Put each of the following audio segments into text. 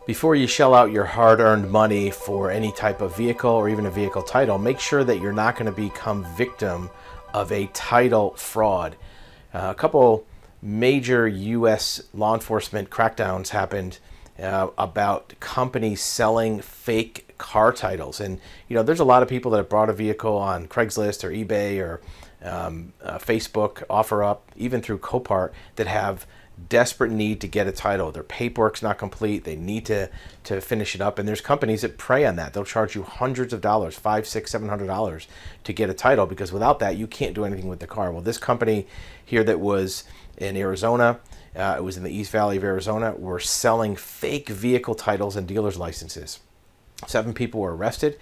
Before you shell out your hard-earned money for any type of vehicle or even a vehicle title, make sure that you're not going to become victim of a title fraud. A couple major U.S. law enforcement crackdowns happened about companies selling fake car titles. And, there's a lot of people that have bought a vehicle on Craigslist or eBay or Facebook, OfferUp, even through Copart, that have desperate need to get a title. Their paperwork's not complete. They need to finish it up. And there's companies that prey on that. They'll charge you hundreds of dollars, $500, $600, $700 to get a title, because without that, you can't do anything with the car. Well, this company here that was in Arizona, it was in the East Valley of Arizona, were selling fake vehicle titles and dealer's licenses. 7 people were arrested.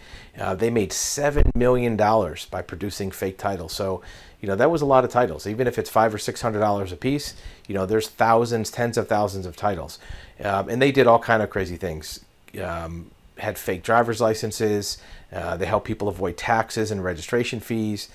They made $7 million by producing fake titles. So, that was a lot of titles. Even if it's $500 or $600 a piece, there's thousands, tens of thousands of titles. And they did all kind of crazy things. Had fake driver's licenses. They helped people avoid taxes and registration fees.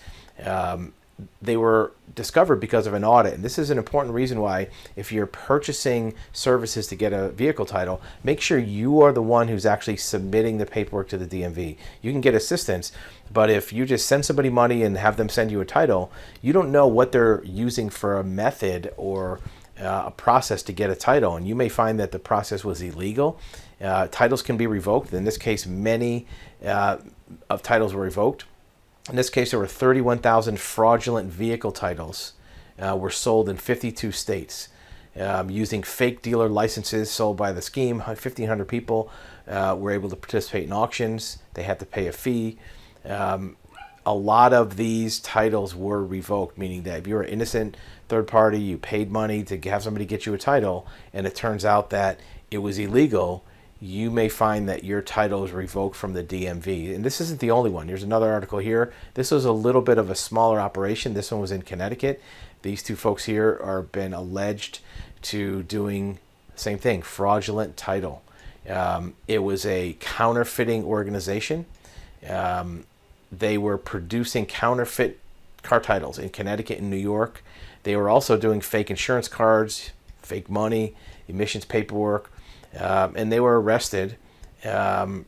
They were discovered because of an audit. And this is an important reason why, if you're purchasing services to get a vehicle title, make sure you are the one who's actually submitting the paperwork to the DMV. You can get assistance, but if you just send somebody money and have them send you a title, you don't know what they're using for a method or a process to get a title. And you may find that the process was illegal. Titles can be revoked. In this case, many of titles were revoked. In this case, there were 31,000 fraudulent vehicle titles were sold in 52 states using fake dealer licenses sold by the scheme. 1,500 people were able to participate in auctions. They had to pay a fee. A lot of these titles were revoked, meaning that if you're an innocent third party, you paid money to have somebody get you a title, and it turns out that it was illegal, you may find that your title is revoked from the DMV. And this isn't the only one. Here's another article here. This was a little bit of a smaller operation. This one was in Connecticut. These 2 folks here are been alleged to doing the same thing, fraudulent title. It was a counterfeiting organization. They were producing counterfeit car titles in Connecticut and New York. They were also doing fake insurance cards, fake money, emissions paperwork. And they were arrested. One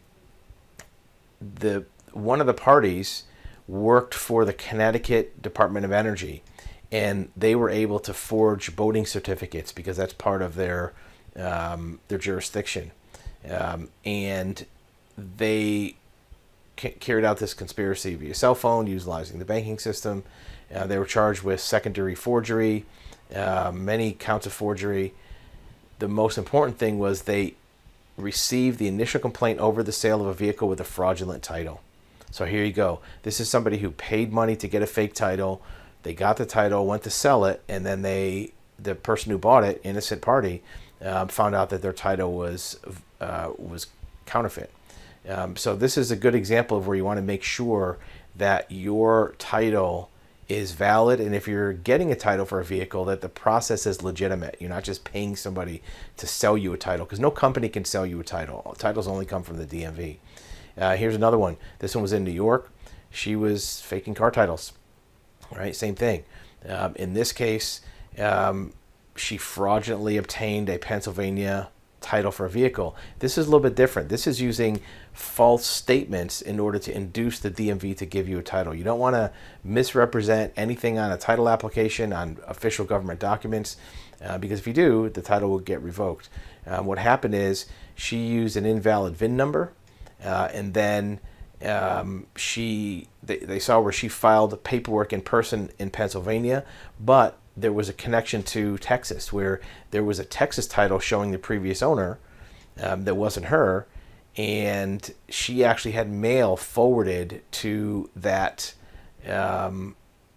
of the parties worked for the Connecticut Department of Energy, and they were able to forge boating certificates because that's part of their jurisdiction. And they carried out this conspiracy via cell phone, utilizing the banking system. They were charged with secondary forgery, many counts of forgery. The most important thing was they received the initial complaint over the sale of a vehicle with a fraudulent title. So here you go. This is somebody who paid money to get a fake title. They got the title, went to sell it, and then the person who bought it, innocent party, found out that their title was counterfeit. So this is a good example of where you want to make sure that your title is valid, and if you're getting a title for a vehicle, that the process is legitimate. You're not just paying somebody to sell you a title, because no company can sell you a title. Titles only come from the DMV. Here's another one. This one was in New York. She was faking car titles. Right, same thing. In this case, she fraudulently obtained a Pennsylvania title for a vehicle. This is a little bit different. This is using false statements in order to induce the DMV to give you a title. You don't want to misrepresent anything on a title application, on official government documents, because if you do, the title will get revoked. What happened is she used an invalid VIN number, and then they saw where she filed paperwork in person in Pennsylvania, but there was a connection to Texas, where there was a Texas title showing the previous owner that wasn't her, and she actually had mail forwarded to that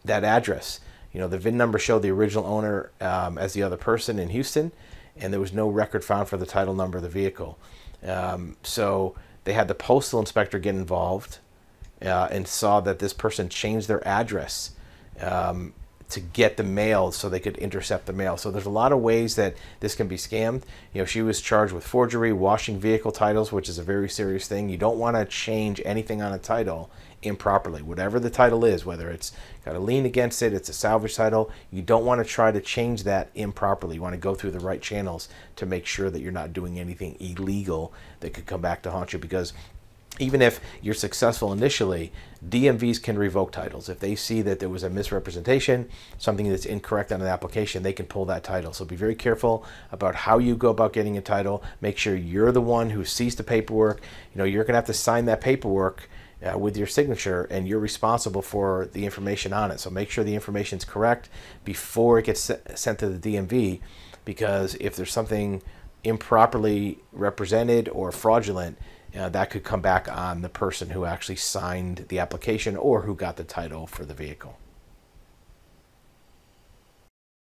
address. The VIN number showed the original owner as the other person in Houston, and there was no record found for the title number of the vehicle. So they had the postal inspector get involved and saw that this person changed their address to get the mail so they could intercept the mail. So there's a lot of ways that this can be scammed. She was charged with forgery, washing vehicle titles, which is a very serious thing. You don't want to change anything on a title improperly. Whatever the title is, whether it's got a lien against it, it's a salvage title, you don't want to try to change that improperly. You want to go through the right channels to make sure that you're not doing anything illegal that could come back to haunt you, because even if you're successful initially, DMVs can revoke titles. If they see that there was a misrepresentation, something that's incorrect on an application, they can pull that title. So be very careful about how you go about getting a title. Make sure you're the one who sees the paperwork. You're going to have to sign that paperwork with your signature, and you're responsible for the information on it. So make sure the information is correct before it gets sent to the DMV, because if there's something improperly represented or fraudulent, that could come back on the person who actually signed the application or who got the title for the vehicle.